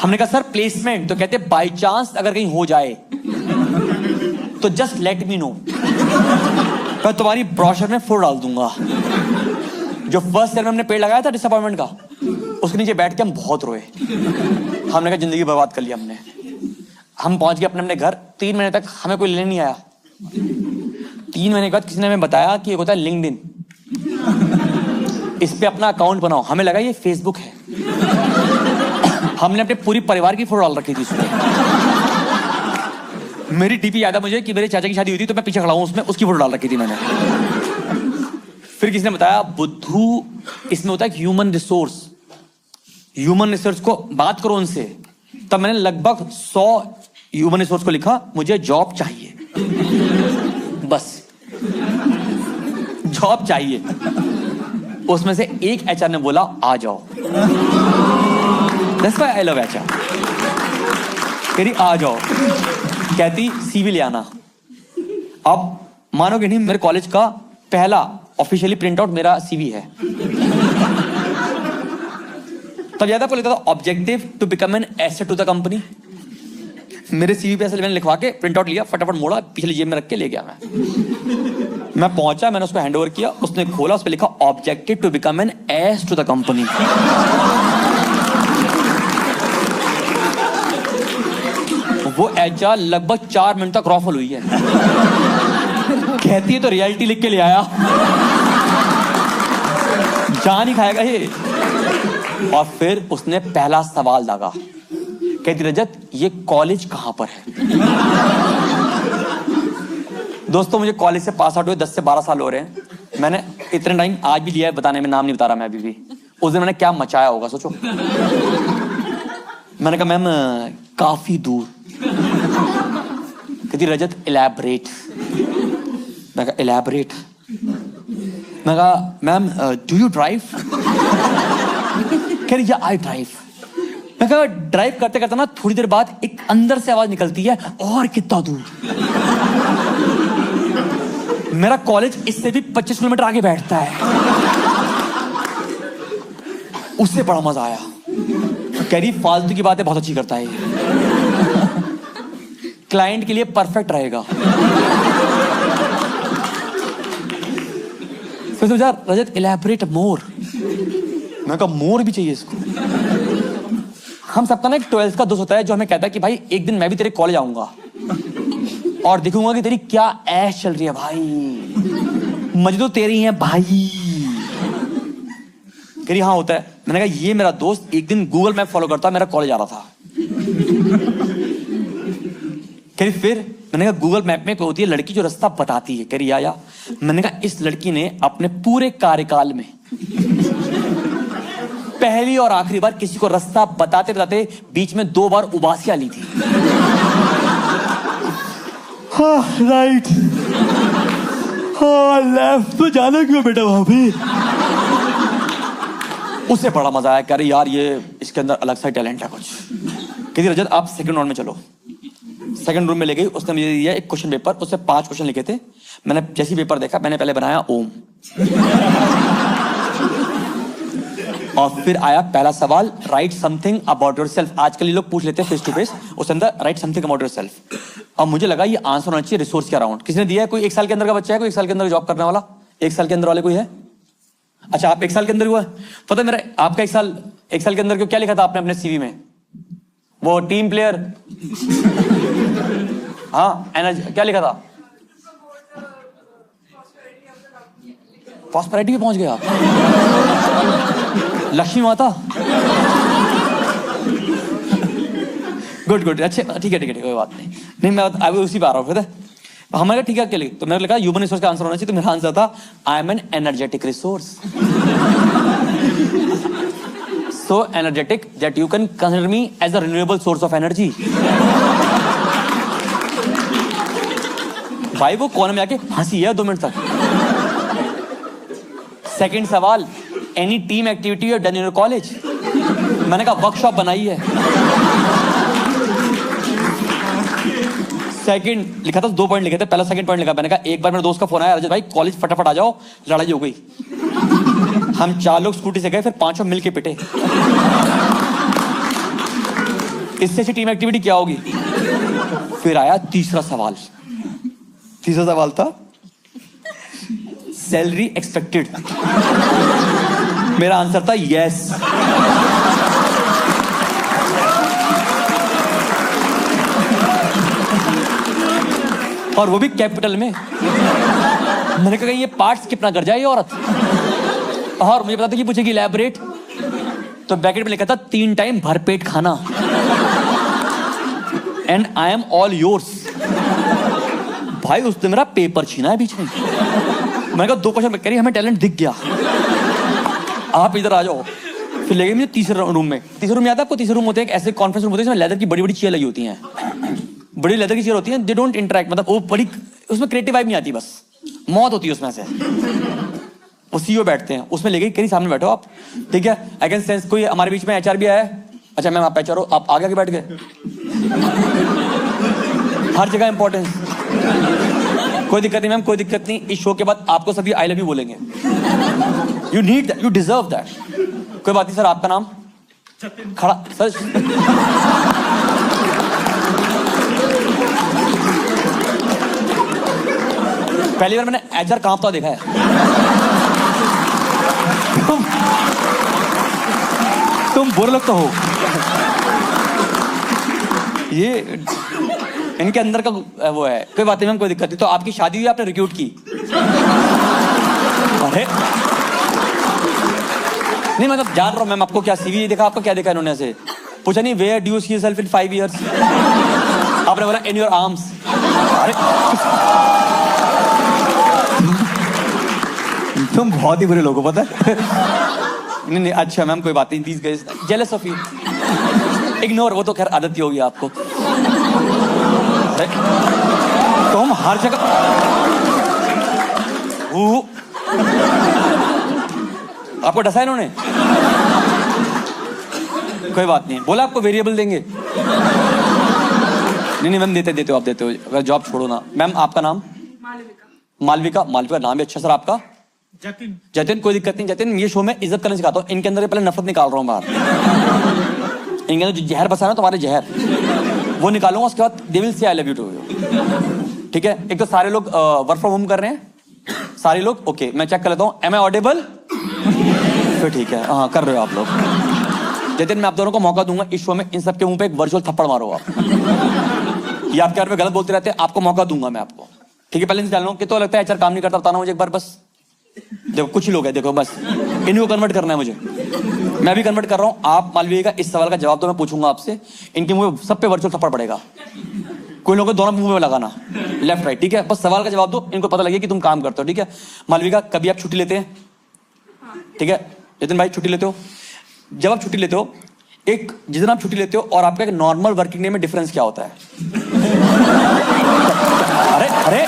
हमने कहा सर प्लेसमेंट, तो कहते बाय चांस अगर कहीं हो जाए तो जस्ट लेट मी नो, मैं तुम्हारी ब्रोशर में फोटो डाल दूंगा। जो फर्स्ट ईयर में हमने पेड़ लगाया था डिसअपॉइंटमेंट का, उसके नीचे बैठ के हम बहुत रोए। हमने कहा जिंदगी बर्बाद कर लिया हमने। हम पहुंच गए अपने घर, 3 महीने तक हमें कोई लेने नहीं आया। 3 महीने के बाद किसी ने हमें बताया कि एक होता है लिंक्डइन, इस पे अपना अकाउंट बनाओ। हमें लगा ये फेसबुक है। हमने अपने पूरी परिवार की फोटो डाल रखी थी उसमें। मेरी डीपी याद है मुझे कि मेरे चाचा की शादी हुई थी, तो मैं पीछे खड़ा हूं उसमें, उसकी फोटो डाल रखी थी मैंने। फिर किसी ने बताया बुद्धू, इसमें होता है ह्यूमन रिसोर्स, ह्यूमन रिसोर्स को बात करो उनसे। तब मैंने लगभग 100 ह्यूमन रिसोर्स को लिखा, मुझे जॉब चाहिए, बस जॉब चाहिए। उसमें से एक एचआर ने बोला आ जाओ। That's why I love HR। कह आ जाओ, कहती सीवी ले आना। अब मानोगे नहीं, मेरे कॉलेज का पहला ऑफिशियली प्रिंट आउट मेरा सीवी है। तब याद आपको लिखा था objective to become an asset to the company. मेरे सीवी पे ऐसे मैंने लिखवा के प्रिंट आउट लिया, फटाफट मोड़ा, पिछली जेब में रख के ले गया मैं पहुंचा, मैंने उसको हैंड ओवर किया, उसने खोला, उस पे लिखा objective to become an ass to the company. वो एचआर लगभग 4 मिनट तक रॉफल हुई है। कहती है तो रियलिटी लिख के ले आया, जान ही खाएगा ये। और फिर उसने पहला सवाल दागा, कहती रजत ये कॉलेज कहां पर है? दोस्तों मुझे कॉलेज से पास आउट हुए 10 से 12 साल हो रहे हैं। मैंने इतने टाइम आज भी लिया है बताने में, नाम नहीं बता रहा मैं अभी भी। उस दिन मैंने क्या मचाया होगा सोचो। मैंने कहा मैम काफी दूर। कहती रजत इलैबोरेट। मैं कहा इलैबोरेट? मैं कहा मैम डू यू ड्राइव? कह रही आई ड्राइव। मैं कहा ड्राइव करते करते ना थोड़ी देर बाद एक अंदर से आवाज निकलती है, और कितना दूर? मेरा कॉलेज इससे भी 25 किलोमीटर आगे बैठता है। उससे बड़ा मजा आया। कह रही फालतू की बातें बहुत अच्छी करता है, क्लाइंट के लिए परफेक्ट रहेगा। फिर सोचा रजत इलैबोरेट मोर। मैं कहा मोर भी चाहिए इसको। हम सबका ना एक 12th का दोस्त होता है जो हमें कहता है कि भाई एक दिन मैं भी तेरे कॉलेज आऊंगा और दिखूंगा कि तेरी क्या ऐश चल रही है भाई, मजे तो तेरी हैं भाई। कह रही हाँ होता है। मैंने कहा ये मेरा दोस्त एक दिन गूगल मैप फॉलो करता मेरा कॉलेज आ रहा था। कह रही फिर? मैंने कहा गूगल मैप में कोई होती है लड़की जो रास्ता बताती है। कह रही आया। मैंने कहा इस लड़की ने अपने पूरे कार्यकाल में पहली और आखिरी बार किसी को रास्ता बताते बताते बीच में 2 बार उबासियां ली थी। हाँ राइट, हाँ लेफ्ट, तो जाना क्यों बेटा वहां पे? उससे बड़ा मजा आया। कह रही यार ये इसके अंदर अलग सा टैलेंट है कुछ। कहती रजत आप सेकंड राउंड में चलो। सेकंड रूम में ले गई। उसने मुझे दिया एक क्वेश्चन पेपर, उससे 5 क्वेश्चन लिखे थे। मैंने जैसी पेपर देखा मैंने पहले बनाया ओम, और फिर आया पहला सवाल, राइट समथिंग अबाउट योरसेल्फ। आजकल ये लोग पूछ लेते हैं फेस टू फेस, उसके अंदर राइट समथिंग अबाउट योरसेल्फ। और मुझे लगा ये आंसर होना चाहिए रिसोर्स के अराउंड। किसने दिया है? कोई 1 साल के अंदर का बच्चा है? कोई 1 साल के अंदर जॉब करने वाला? 1 साल के अंदर वाले कोई है? अच्छा आप 1 साल के अंदर हुआ? पता है मेरा आपका 1 साल के अंदर क्यों क्या लिखा था आपने अपने सीवी में? वो टीम प्लेयर, हाँ एनर्जी, क्या लिखा था? प्रॉस्पेरिटी पे पहुंच गया आप, लक्ष्मी माता। गुड गुड, अच्छा ठीक है कोई बात नहीं मैं अभी उसी पे आ रहा हूँ। हमारे ठीक है क्या लिखा? तो मैंने लिखा ह्यूमन रिसोर्स का आंसर होना चाहिए। तो मेरा आंसर था I am N energetic resource, so energetic that you can consider me as a renewable source of energy। भाई वो कोने में आके हंसी है 2 मिनट तक। सेकंड सवाल, any team activity you done in your college? मैंने कहा वर्कशॉप बनाई है। सेकंड लिखा था 2 पॉइंट लिखे थे, पहला सेकंड पॉइंट लिखा। मैंने कहा एक बार मेरे दोस्त का फोन आया, रजत भाई कॉलेज फटाफट आ जाओ, लड़ाई हो गई। हम 4 लोग स्कूटी से गए, फिर 5 मिलके पिटे। इससे अच्छी टीम एक्टिविटी क्या होगी? फिर आया तीसरा सवाल। तीसरा सवाल था सैलरी एक्सपेक्टेड। मेरा आंसर था यस। और वो भी कैपिटल में। मैंने कहा ये पार्ट स्किप ना कर जाए ये औरत। और मुझे पता था कि पूछेगी इलैबोरेट, तो ब्रैकेट में लिखा था 3 टाइम भरपेट खाना and I am all yours. भाई उसने मेरा पेपर छीना है बीच में। मैंने कहा 2 क्वेश्चन कह रही हमें टैलेंट दिख गया, आप इधर आ जाओ। फिर ले गई मुझे तीसरे रूम में। तीसरे रूम में आता है आपको? तीसरे रूम होते हैं ऐसे कॉन्फ्रेंस रूम होते हैं जिसमें लेदर की बड़ी बड़ी चेयर लगी होती हैं, बड़ी लेदर की चेयर होती हैं। दे डोंट इंटरेक्ट, मतलब वो बड़ी, उसमें क्रिएटिव वाइब नहीं आती, बस मौत होती है उसमें से। वो सीईओ बैठते हैं उसमें। ले गई, कहीं सामने बैठो आप, ठीक है? आई कैन सेंस कोई हमारे बीच में एचआर भी आया है। अच्छा मैम आप एचआर हो, आप आगे बैठ गए। हर जगह इंपॉर्टेंस। कोई दिक्कत नहीं मैम, कोई दिक्कत नहीं। इस शो के बाद आपको सभी आई लव यू बोलेंगे। You need that, you deserve that. कोई बात नहीं सर, आपका नाम? खड़ा सर। पहली बार मैंने एचआर कांपता देखा है। तुम बुरे लोग तो हो। ये इनके अंदर का वो है। कोई बात नहीं मैम, कोई दिक्कत नहीं। तो आपकी शादी हुई, आपने रिक्रूट की? अरे नहीं, मतलब जान रहा हूँ मैम, आपको क्या सीवी देखा, आपको क्या देखा इन्होंने? ऐसे पूछा नहीं, where do you see yourself in 5 years? आपने बोला इन योर आर्म्स। अरे तुम बहुत ही बुरे लोग हो, पता है। नहीं नहीं, अच्छा मैम कोई बात नहीं। These guys jealous of you. Ignore, वो तो खैर आदत ही होगी आपको। तुम हर जगह आपको डसा इन्होंने? कोई बात नहीं, बोला आपको वेरिएबल देंगे। नहीं मैम, देते हो आप, देते हो। अगर जॉब छोड़ो ना। मैम आपका नाम? मालविका। मालविका नाम भी अच्छा। सर आपका? जतिन। कोई दिक्कत नहीं जतिन, ये शो में इज्जत करने सिखाता हूँ। इनके अंदर पहले नफरत निकाल रहा हूँ बाहर। इनके अंदर जो जहर बसा ना तुम्हारे, जहर वो निकालूंगा। उसके बाद they will say I love you to you. ठीक है? एक तो सारे लोग वर्क फ्रॉम होम कर रहे हैं, सारे लोग। ओके, मैं चेक कर लेता हूँ, एम आई ऑडिबल? फिर ठीक है, हाँ कर रहे हो आप लोग। जतिन मैं आप दोनों को मौका दूंगा इस शो में, इन सबके मुंह पे एक वर्चुअल थप्पड़ मारो आप। ये आपके बारे में गलत बोलते रहते हैं, आपको मौका दूंगा मैं आपको। ठीक है? पहले इनसे डालना कि तो लगता है एचआर काम नहीं करता, बताना मुझे एक बार बस। देखो कुछ ही लोग हैं, देखो बस इन्हीं को कन्वर्ट करना है मुझे। मैं भी कन्वर्ट कर रहा हूँ। आप मालविका का इस सवाल का जवाब तो मैं पूछूंगा आपसे, इनके मुंह पे सब पे वर्चुअल थप्पड़ पड़ेगा। कोई लोगों को दोनों मुंह में लगाना, लेफ्ट राइट। ठीक है? बस सवाल का जवाब दो, इनको पता लगे कि तुम काम करते हो। ठीक है? मालविका कभी आप छुट्टी लेते हैं? ठीक है जतिन भाई, छुट्टी लेते हो? जब आप छुट्टी लेते हो, एक जिस दिन आप छुट्टी लेते हो और आपका एक नॉर्मल वर्किंग डे में डिफरेंस क्या होता है? अरे अरे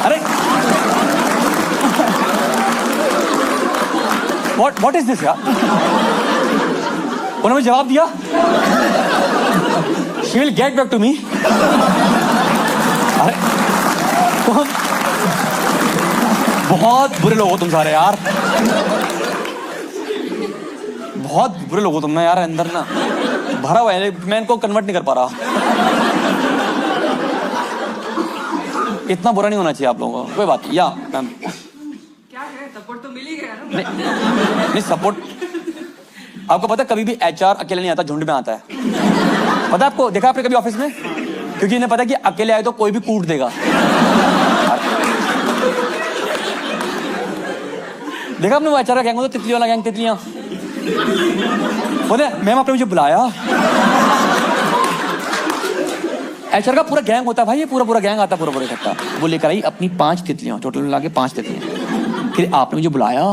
अरे व्हाट इज दिस यार? उन्होंने जवाब दिया, she will get back to me. अरे तुम बहुत बुरे लोग हो तुम सारे यार, बहुत बुरे लोग हो तुम ना यार। अंदर ना भरा हुआ है, मैं इनको कन्वर्ट नहीं कर पा रहा। इतना बुरा नहीं होना चाहिए आप लोगों को। कोई बात नहीं। या मैम क्या है, सपोर्ट तो मिल ही गया ना। नहीं सपोर्ट, आपको पता है कभी भी एचआर अकेले नहीं आता, झुंड में आता है। पता है आपको? देखा आपने कभी ऑफिस में? क्योंकि इन्हें पता है कि अकेले आए तो कोई भी कूट देगा। देखा आपने वो एचआर का गैंग होता, तितली वाला गैंग, तितलियां। बोले मैम आपने मुझे बुलाया। एचआर का पूरा गैंग होता है भाई, ये पूरा गैंग आता है, पूरा इकट्ठा। वो लेकर आई अपनी 5 तितलियां, टोटल मिला के 5 तितलियां। फिर आपने मुझे बुलाया,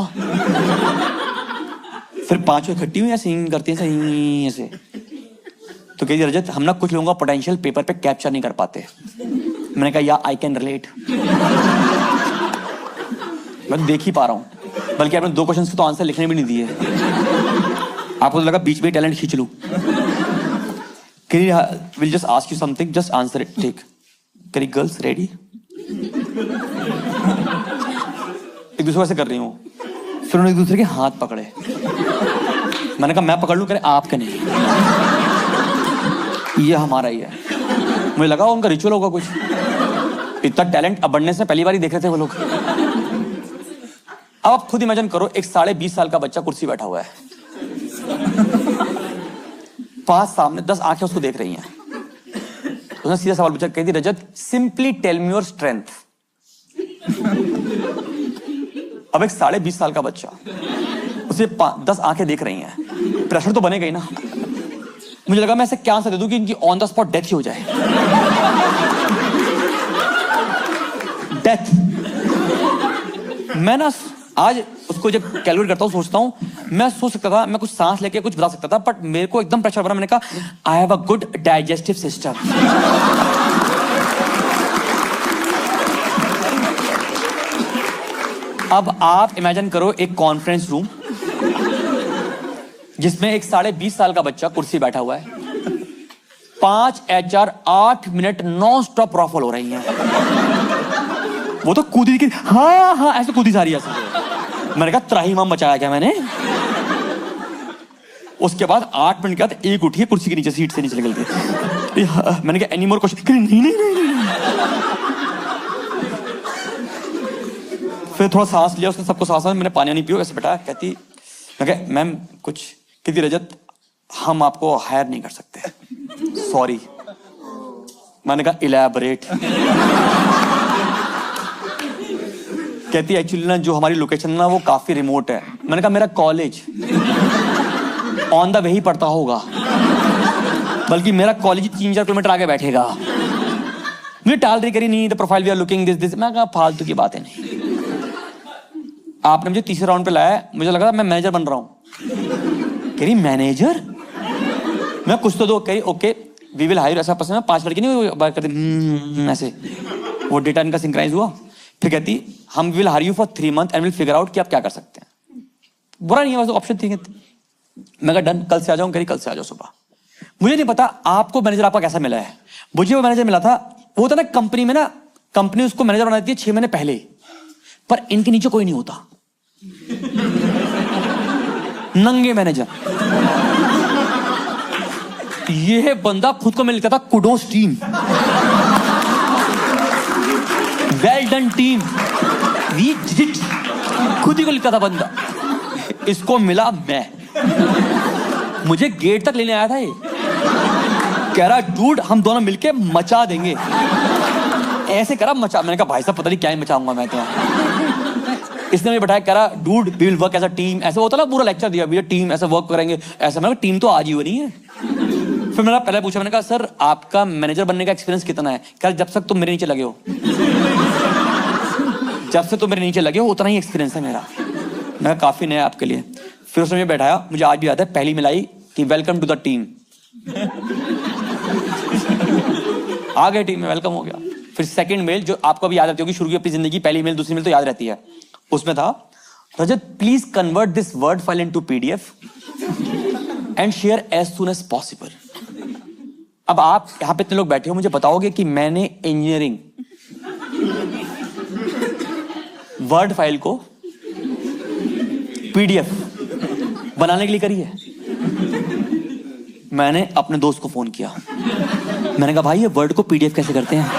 फिर 5 इकट्ठी हुई ऐसे करती हैं ऐसे। तो कही रजत, हम ना कुछ लोगों का पोटेंशियल पेपर पे कैप्चर नहीं कर पाते। मैंने कहा या आई कैन रिलेट। मैं देख ही पा रहा हूँ, बल्कि आपने 2 क्वेश्चंस के तो आंसर लिखने भी नहीं दिए। आपको तो लगा बीच में टैलेंट खींच लूं। Will just ask you something, just answer it. ठीक? करी गर्ल्स रेडी? एक दूसरे को ऐसे कर रही हूँ, फिर उन्होंने एक दूसरे के हाथ पकड़े। मैंने कहा मैं पकड़ लूं? करे आपके नहीं, ये हमारा ही है। मुझे लगा उनका रिचुअल होगा कुछ। इतना टैलेंट अबंडेंस में पहली बार ही देख रहे थे वो लोग। अब आप खुद इमेजिन करो, एक 20.5 साल का बच्चा कुर्सी बैठा हुआ है, 5 सामने 10 आंखें उसको देख रही हैं। उसने सीधा सवाल पूछा, कहती Rajat simply tell me your strength. अब एक 20.5 साल का बच्चा, उसे 10 आंखें देख रही हैं, प्रेशर तो बनेगा ही ना। मुझे लगा मैं ऐसे क्या आंसर दे दूं कि इनकी ऑन द स्पॉट डेथ ही हो जाए। डेथ। मैं ना आज उसको जब कैलकुलेट करता हूँ, सोचता हूँ, मैं सोच सकता था, मैं कुछ सांस लेके कुछ बता सकता था, बट मेरे को एकदम प्रेशर बना। मैंने कहा I have a good digestive system. अब आप इमेजिन करो एक कॉन्फ्रेंस रूम जिसमें एक 20.5 साल का बच्चा कुर्सी बैठा हुआ है, 5 एचआर 8 मिनट नॉन स्टॉप रॉफल हो रही हैं। वो तो कूदी की, हाँ ऐसे कूदी जा रही है ऐसे। मैंने कहा त्राहिमाम मचाया क्या मैंने? उसके बाद 8 मिनट के बाद एक उठी कुर्सी के नीचे, सीट से नीचे निकल के। मैंने कहा एनी मोर क्वेश्चन, नहीं नहीं नहीं नहीं। फिर थोड़ा सांस लिया उसने, सबको सांस, मैंने पानी नहीं पियो, ऐसे बैठा। कहती, मैं कहा मैम कुछ, कहती रजत हम आपको हायर नहीं कर सकते, सॉरी। मैंने कहा इलैबोरेट। कहती एक्चुअली ना जो हमारी लोकेशन ना वो काफी रिमोट है। मैंने कहा मेरा कॉलेज ऑन द वे ही पड़ता होगा, बल्कि मेरा कॉलेज 3-4 किलोमीटर आगे बैठेगा। मुझे टाल रही, करी नहीं the profile we are looking this. मैं कहा फालतू की बातें नहीं। आपने मुझे तीसरे राउंड पे लाया, मुझे लगा मैं मैनेजर बन रहा हूं। कह रही मैनेजर? मैं कुछ तो दो। कह रही ओके वी विल हायर, ऐसा पसंद है 5 लड़के नहीं बात करते ऐसे, वो डेटा इनका सिंक्राइज हुआ। फिर कहती हम will hire you for 3 month and will figure out कि आप क्या कर सकते हैं। बुरा नहीं है, वैसे ऑप्शन थी। मैं कहा डन, कल से आ जाऊं। कह रही कल से आ जाओ सुबह। मुझे नहीं पता आपको मैनेजर आपका कैसा मिला है, मुझे वो मैनेजर मिला था, वो था ना कंपनी में ना, कंपनी उसको मैनेजर बना देती है 6 महीने पहले, पर इनके नीचे कोई नहीं होता, नंगे मैनेजर। ये बंदा खुद को मैं लिखता था kudos team, well done team, we did it, खुद ही को लिखता था बंदा। इसको मिला मैं, मुझे गेट तक लेने आया था ये। कह रहा डूड हम दोनों मिलके मचा देंगे, ऐसे करा मचा। मैंने कहा भाई साहब पता नहीं क्या ही मचाऊंगा मैं तो। इसने मुझे बैठाया, कह रहा dude we will work as a team, ऐसे होता ना, पूरा लेक्चर दिया वी टीम ऐसे वर्क करेंगे ऐसा। मैंने कहा टीम तो आज ही हो रही है। फिर मैंने पहले पूछा, मैंने कहा सर आपका मैनेजर बनने का एक्सपीरियंस कितना है? कह रहा जब तक तुम मेरे नीचे लगे हो, जब से तुम मेरे नीचे लगे हो उतना ही एक्सपीरियंस है मेरा। मैं काफी नया आपके लिए। फिर उसने मुझे बैठाया, मुझे आज भी याद है पहली मिलाई कि वेलकम टू द टीम। आ गए टीम में, वेलकम हो गया। फिर सेकंड मेल जो आपको भी याद रहती होगी, शुरू की अपनी जिंदगी पहली मेल दूसरी मेल तो याद रहती है, उसमें था Rajat please convert this word file into PDF and share as soon as possible. अब आप यहां पे इतने लोग बैठे हो, मुझे बताओगे कि मैंने इंजीनियरिंग वर्ड फाइल को पीडीएफ बनाने के लिए करी है? मैंने अपने दोस्त को फोन किया, मैंने कहा भाई ये वर्ड को पीडीएफ कैसे करते हैं?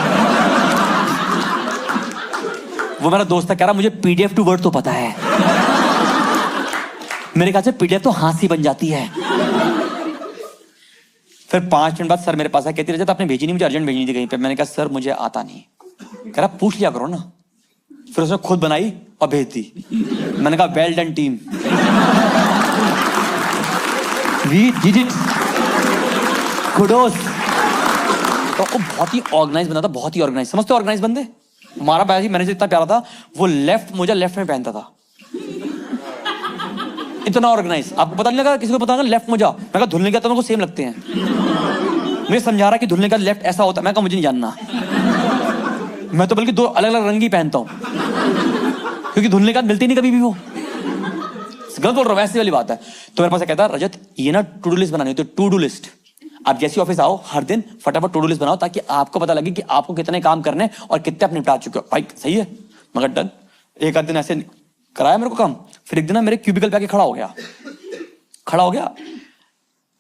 वो मेरा दोस्त था, कह रहा मुझे पीडीएफ टू वर्ड तो पता है। मेरे ख्याल से पीडीएफ तो हाथ से बन जाती है। फिर 5 मिनट बाद सर मेरे पास आया, कहती रजत आपने भेजी नहीं, मुझे अर्जेंट भेजनी थी कहीं पे। मैंने कहा सर मुझे आता नहीं। कह रहा पूछ लिया करो ना। फिर उसने खुद बनाई और भेज दी। मैंने कहा well done team, we did it, kudos. तो वो बहुत ही ऑर्गेनाइज बंदा था, बहुत ही ऑर्गेनाइज। समझते ऑर्गेनाइज बंदे? हमारा बैच मैनेजर इतना प्यारा था, वो लेफ्ट मोजा लेफ्ट में पहनता था, इतना ऑर्गेनाइज। आपको पता नहीं लगा? किसी को पता लगा लेफ्ट मोजा? मैं कहा धुलने का तो मेरे को सेम लगते हैं। मुझे समझा रहा कि धुलने का लेफ्ट ऐसा होता है। मैं कहा मुझे नहीं जानना, मैं तो बल्कि 2 अलग अलग रंग ही पहनता हूं, क्योंकि धुलने का मिलती नहीं कभी भी। वो गलत बोल रहा हूं, वैसी वाली बात है। तो मेरे पास कहता रजत ये ना टू डू लिस्ट बनानी, तो टू डू लिस्ट आप जैसे ऑफिस आओ हर दिन फटाफट टू डू लिस्ट बनाओ, ताकि आपको पता लगे कि आपको कितने काम करने और कितने आप निपटा चुके हो। भाई सही है, मगर डन। एक आध दिन ऐसे कराया मेरे को काम। फिर एक दिन ना मेरे क्यूबिकल पे आके खड़ा हो गया।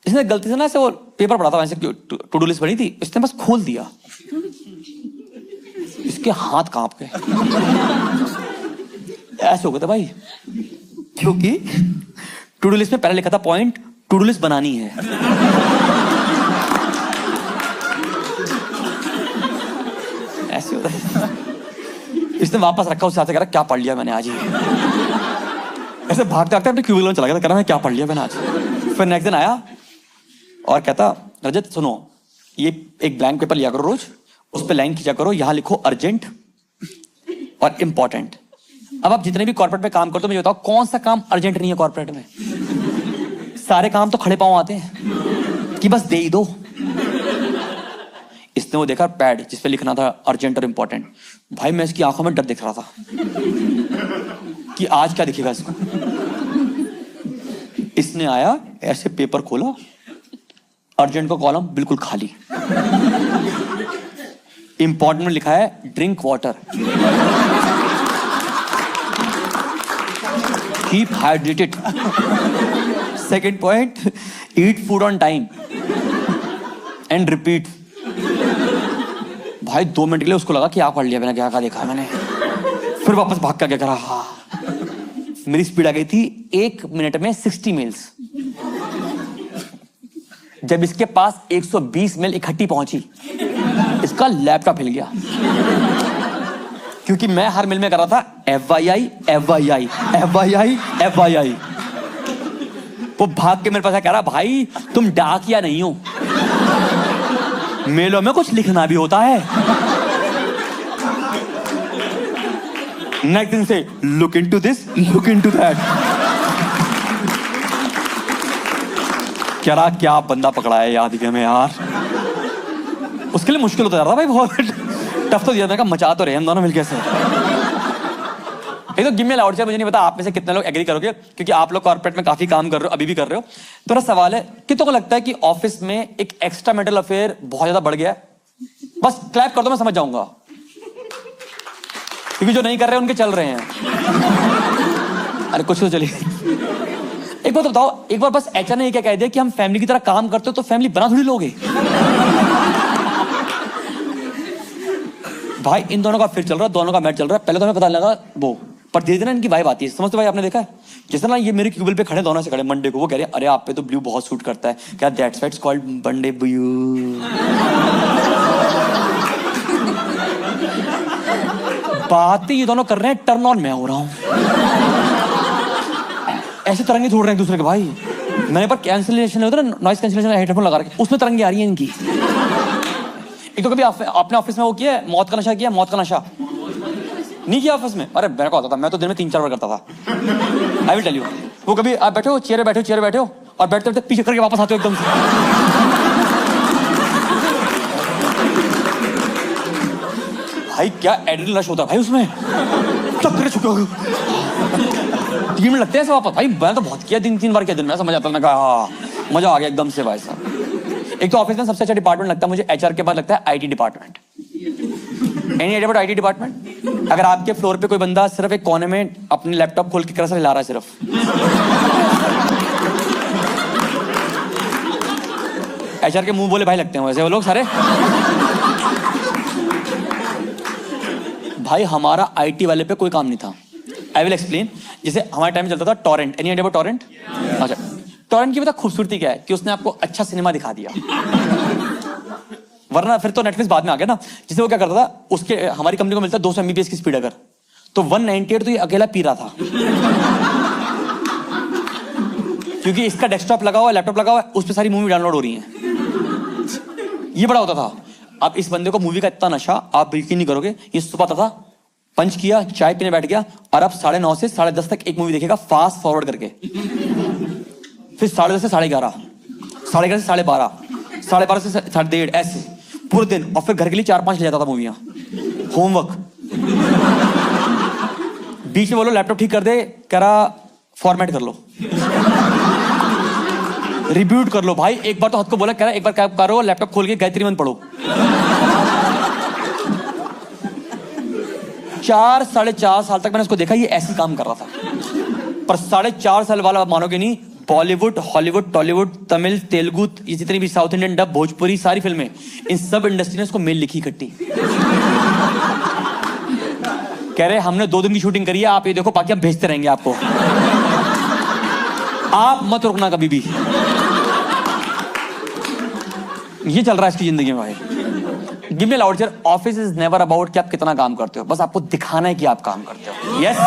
इसने गलती से ना ऐसे वो पेपर पड़ा था, ऐसे टू डू लिस्ट बनी थी, इसने बस खोल दिया, इसके हाथ कांप गए। ऐसे हो गए थे भाई, क्योंकि टू डू लिस्ट में पहले लिखा था पॉइंट टू डू लिस्ट बनानी है। ऐसे होता है। इसने वापस रखा, उससे कह रहा क्या पढ़ लिया मैंने आज ही। ऐसे भागते भागते अपने क्यूबिकल में चला गया था, कह रहा मैं क्या पढ़ लिया मैंने आज। फिर नेक्स्ट दिन आया और कहता रजत सुनो, ये एक ब्लैंक पेपर लिया करो रोज, उस पर लाइन खींचा करो, यहां लिखो अर्जेंट और इंपॉर्टेंट। अब आप जितने भी कॉर्पोरेट में काम करते हो, मुझे बताओ कौन सा काम अर्जेंट नहीं है कॉर्पोरेट में? सारे काम तो खड़े पांव आते हैं कि बस दे ही दो। इसने वो देखा पैड जिसपे लिखना था अर्जेंट और इंपॉर्टेंट। भाई मैं इसकी आंखों में डर दिख रहा था कि आज क्या दिखेगा इसको। इसने आया ऐसे पेपर खोला, अर्जेंट का कॉलम बिल्कुल खाली, इंपॉर्टेंट में लिखा है drink water, keep hydrated, second point eat food on time and repeat. भाई 2 मिनट के लिए उसको लगा कि आप पढ़ लिया, मैंने क्या देखा मैंने, फिर वापस भाग कर क्या करा। हाँ, मेरी स्पीड आ गई थी 1 मिनट में 60 मेल्स। जब इसके पास 120 मेल इकट्ठी पहुंची, इसका लैपटॉप हिल गया, क्योंकि मैं हर मेल में कर रहा था FYI FYI FYI FYI। वो भाग के मेरे पास कह रहा, भाई तुम डाकिया नहीं हो, मेलों में कुछ लिखना भी होता है। नेक्स्ट दिन से look into this, look into that. क्या बंदा पकड़ा है याद ही में यार। उसके लिए मुश्किल होता जा रहा था भाई, बहुत टफ तो दिया था, मचा तो रहे हम दोनों मिलकर से। एक तो गिव मी लाउड से, मुझे नहीं पता आप में से कितने लोग एग्री करोगे, क्योंकि आप लोग कॉर्पोरेट में काफी काम कर रहे हो, अभी भी कर रहे हो। तो मेरा सवाल है, कितनों को लगता है कि ऑफिस में एक एक्स्ट्रा मेंटल अफेयर बहुत ज्यादा बढ़ गया है? बस क्लैप कर दो, मैं समझ जाऊंगा, क्योंकि जो नहीं कर रहे उनके चल रहे हैं। अरे कुछ तो चलिए। एक बात बताओ, एक बार बस एचआर ने क्या कह दिया कि हम फैमिली की तरह काम करते हो, तो फैमिली बना थोड़ी लोगे भाई। इन दोनों का फिर चल रहा है, दोनों का मैच चल रहा है। पहले तो हमें पता लगा वो, पर धीरे धीरे इनकी वाइब आती है। समझते भाई, आपने देखा है जिस तरह ये मेरे क्यूबल पे खड़े, दोनों से खड़े मंडे को, वो कह रहे हैं अरे आप पे तो ब्लू बहुत सूट करता है, क्या that's why it's called Monday blue. बातें ये दोनों कर रहे हैं, टर्न ऑन मैं हो रहा हूं। ऐसे तरंगे छोड़ रहे हैं एक दूसरे के भाई। मैंने पर कैंसिलेशन होता है ना, नॉइस कैंसिलेशन हेडफोन लगा रखे, उसमें तरंगे आ रही हैं इनकी। एक तो कभी आपने ऑफिस में वो किया है, मौत का नशा किया? मौत का नशा नहीं किया ऑफिस में? अरे मेरे को आता था, मैं तो दिन में 3-4 बार करता था। I will tell you. वो कभी आप बैठे हो चेयर पे बैठे हो और बैठते बैठते पीछे करके वापस आते हो एकदम से। भाई क्या एड्रेनलिन रश होता है भाई उसमें, चक्कर चुके हो 3 मिनट लगते हैं ऐसे वापस। भाई मैंने तो बहुत किया, 3 बार किया दिन में, समझ आता है। कहा मजा आ गया एकदम से भाई साहब। एक तो ऑफिस में सबसे अच्छा डिपार्टमेंट लगता है मुझे, एचआर के बाद लगता है IT department. Any idea about IT department? अगर आपके फ्लोर पे कोई बंदा सिर्फ एक कोने में अपनी लैपटॉप खोल के कर्सर हिला रहा है सिर्फ, एचआर के मुंह बोले भाई लगते हैं वैसे वो लोग सारे। भाई हमारा आईटी वाले पे कोई काम नहीं था। I will explain. जैसे हमारे टाइम में चलता था torrent. Any idea about torrent? अच्छा, टॉरेंट की पता खूबसूरती क्या है कि उसने आपको अच्छा सिनेमा दिखा दिया, वरना फिर तो नेटफ्लिक्स बाद में आ गया ना। जिसे वो क्या करता था, उसके हमारी कंपनी को मिलता है 200 MBPS की स्पीड, अगर तो 198 तो ये अकेला पी रहा था। क्योंकि इसका डेस्कटॉप लगा हुआ है, लैपटॉप लगा हुआ है, उस पर सारी मूवी डाउनलोड हो रही है। ये बड़ा होता था। अब इस बंदे को मूवी का इतना नशा, आप यकीन नहीं करोगे, ये सुबह आता था, पंच किया, चाय पीने बैठ गया, और अब 9:30 से 10:30 तक एक मूवी देखेगा फास्ट फॉरवर्ड करके। फिर 10:30 से 11:30, 11:30 से 12:30, 12:30 से 1:30, ऐसे पूरे दिन। और फिर घर के लिए 4-5 ले जाता था मूवियां, होमवर्क। बीच में बोलो लैपटॉप ठीक कर दे, कह रहा फॉर्मेट कर लो, रिब्यूट कर लो। भाई एक बार तो हद को बोला, कह रहा एक बार क्या करो, लैपटॉप खोल के गायत्री मंत्र पढ़ो। 4-4.5 साल तक मैंने उसको देखा, ये ऐसे काम कर रहा था। पर 4.5 साल वाला मानोगे नहीं, बॉलीवुड, हॉलीवुड, टॉलीवुड, तमिल, तेलुगु, ये जितनी भी साउथ इंडियन डब, भोजपुरी, सारी फिल्में, इन सब इंडस्ट्री ने उसको मेल लिखी इकट्ठी। कह रहे हमने 2 दिन की शूटिंग करी है, आप ये देखो, बाकी हम भेजते रहेंगे आपको, आप मत रुकना कभी भी। ये चल रहा है इसकी जिंदगी में भाई। Give me loud chair. Office is never about कि आप कितना काम करते हो, बस आपको दिखाना है कि आप काम करते हो। यस,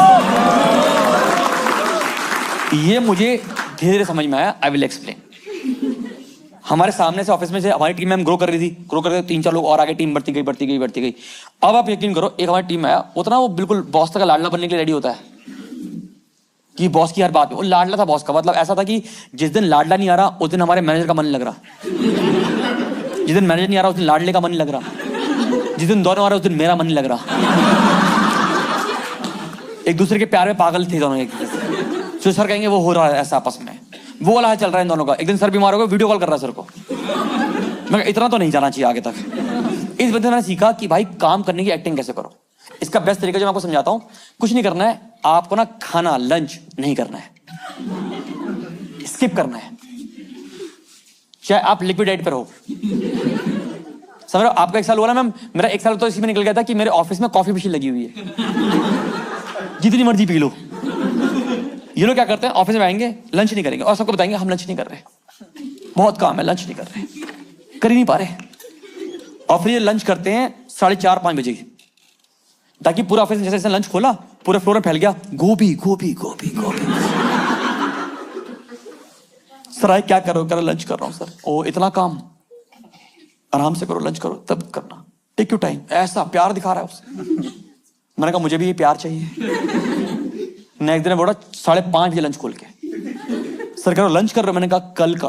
ये मुझे धीरे धीरे समझ में आया। आई विल एक्सप्लेन। हमारे सामने से ऑफिस में से हमारी टीम में हम ग्रो कर रही थी, 3-4 लोग और आगे, टीम बढ़ती गई। अब आप यकीन करो, एक हमारी टीम में आया, उतना वो बिल्कुल बॉस का लाडला बनने के लिए रेडी होता है कि बॉस की हर बात में वो लाडला था। बॉस का मतलब ऐसा था कि जिस दिन लाडला नहीं आ रहा उस दिन हमारे मैनेजर का मन नहीं लग रहा, जिस दिन मैनेजर नहीं आ रहा उस दिन लाडले का मन नहीं लग रहा, जिस दिन दोनों आ रहा उस दिन मेरा मन नहीं लग रहा। एक दूसरे के प्यार में पागल थे दोनों एक दूसरे से। तो सर कहेंगे वो हो रहा है ऐसा आपस में, वो वाला चल रहा है इन दोनों का। एक दिन सर बीमार हो गए, वीडियो कॉल कर रहा है सर को। मैं इतना तो नहीं जाना चाहिए आगे तक। इस बंदे ने सीखा कि भाई काम करने की एक्टिंग कैसे करो। इसका बेस्ट तरीका जो मैं आपको समझाता हूं, कुछ नहीं करना है आपको ना, खाना लंच नहीं करना है, स्किप करना है। चाहे आप लिक्विड डाइट पर हो, समझ आपका 1 साल हुआ ना मैम, मेरा 1 साल तो इसी में निकल गया था कि मेरे ऑफिस में कॉफी मशीन लगी हुई है, जितनी मर्जी पी लो। ये लोग क्या करते हैं, ऑफिस में आएंगे, लंच नहीं करेंगे और सबको बताएंगे हम लंच नहीं कर रहे, बहुत काम है, लंच नहीं कर रहे, कर ही नहीं पा रहे। और फिर ये लंच करते हैं 4:30-5 बजे, ताकि पूरा ऑफिस जैसे जैसे लंच खोला पूरे फ्लोर में फैल गया, गोभी गोभी गोभी गोभी। सर आए क्या करो, कर लंच कर रहा हूँ सर। ओ इतना काम, आराम से करो, लंच करो तब करना, टेक यू टाइम। ऐसा प्यार दिखा रहा है उससे। मैंने कहा मुझे भी ये प्यार चाहिए। नेक्स्ट दिन बोला 5:30 बजे लंच खोल के, सर करो लंच कर रहे हो, मैंने कहा कल का।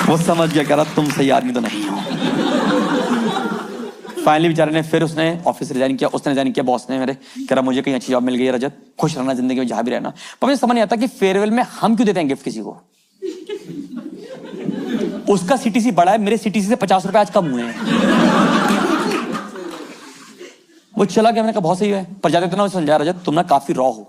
वो समझ गया, कह रहा तुम सही आदमी तो नहीं हो। फाइनली बेचारे ने फिर उसने ऑफिस रिजाइन किया, उसने रिजाइन किया, बॉस ने मेरे कह रहा मुझे कहीं अच्छी जॉब मिल गई है रजत, खुश रहना जिंदगी में जहां भी रहना। पर मुझे समझ नहीं आता कि फेयरवेल में हम क्यों देते हैं गिफ्ट किसी को। उसका सीटीसी बड़ा है, मेरे सीटीसी से 50 रुपए आज कम हुए हैं। वो चला गया, मैंने कहा बहुत सही है, पर जाते ना समझाया रजत तुम ना काफी रॉ हो,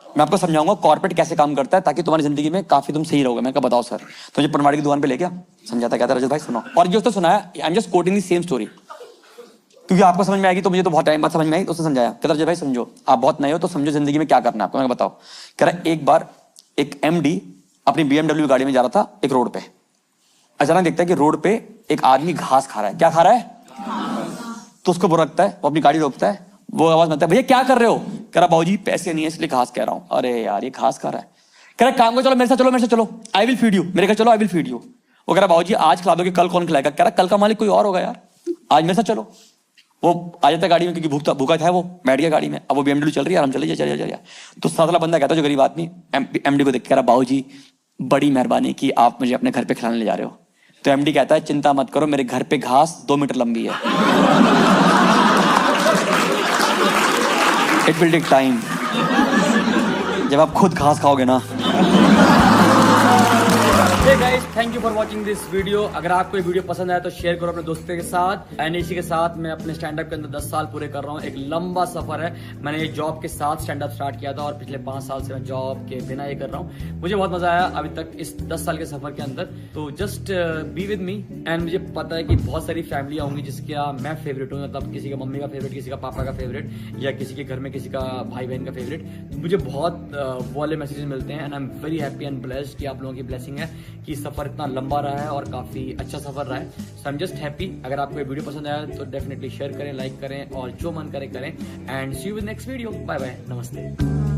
मैं आपको समझाऊंगा कॉर्पोरेट कैसे काम करता है ताकि तुम्हारी जिंदगी में काफी तुम सही रहोगे। मैं कहा बताओ सर, तो मुझे पनवाड़ी की दुकान पे ले गया, समझाता कहता रजत भाई सुनो, और जो उसने सुनाया I am just coating the same story, क्योंकि आपको समझ में आएगी तो मुझे तो बहुत टाइम बाद समझ में आई। उसने समझाया, कहता रजत भाई समझो, आप बहुत नए हो तो समझो जिंदगी में क्या करना है आपको। मैं बताओ, कह रहा एक बार एक एमडी अपनी BMW गाड़ी में जा रहा था एक रोड पे, अचानक देखता है कि रोड पे एक आदमी घास खा रहा है। क्या खा रहा है? तो उसको बुरा लगता है, वो अपनी गाड़ी रोकता है, वो आवाज मारता है भैया क्या कर रहे हो? कह रहा बाबूजी पैसे नहीं है इसलिए घास कह रहा हूँ। अरे यार ये घास खा रहा है। कह रहा काम को चलो मेरे साथ चलो, मेरे साथ चलो, आई विल फीड यू, मेरे घर चलो आई विल फीड यू। वो कह रहा बाबूजी आज खिला दोगे कल कौन खिलाएगा? कह रहा कल का मालिक कोई और होगा यार, आज मेरे साथ चलो। वो आ जाता है गाड़ी में क्योंकि भूखा था, वो बैठ गया गाड़ी में, अब वो BMW चल रही है, आराम चलिए चलिए। तो सातला बंदा कहता है जो गरीब आदमी MD को देख, कह रहा बाबूजी बड़ी मेहरबानी की आप मुझे अपने घर पे खिलाने ले जा रहे हो। तो MD कहता है चिंता मत करो, मेरे घर पे घास 2 मीटर लंबी है, इट विल टेक टाइम, जब आप खुद घास खाओगे ना। Hey guys, thank you for watching this video। अगर आपको ये वीडियो पसंद आया तो शेयर करो अपने दोस्तों के साथ। एंड इसी के साथ मैं अपने स्टैंड अप के अंदर 10 साल पूरे कर रहा हूँ। एक लंबा सफर है, मैंने ये जॉब के साथ स्टैंड अप स्टार्ट किया था और पिछले 5 साल से मैं जॉब के बिना ये कर रहा हूँ। मुझे बहुत मजा आया अभी तक इस 10 साल के सफर के अंदर। तो just be with me. And मुझे पता है कि बहुत सारी फैमिली होंगी जिसका मैं फेवरेट हूँ, मतलब किसी का मम्मी का फेवरेट, किसी का पापा का फेवरेट, या किसी के घर में किसी का भाई बहन का फेवरेट। मुझे बहुत वो वाले मैसेजेस मिलते हैं and I am very happy and blessed कि आप लोगों की ब्लेसिंग है कि सफर इतना लंबा रहा है और काफी अच्छा सफर रहा है। सो आई एम जस्ट हैप्पी। अगर आपको ये वीडियो पसंद आया तो डेफिनेटली शेयर करें, लाइक करें और जो मन करे करें। And see you with next video. Bye bye, नमस्ते।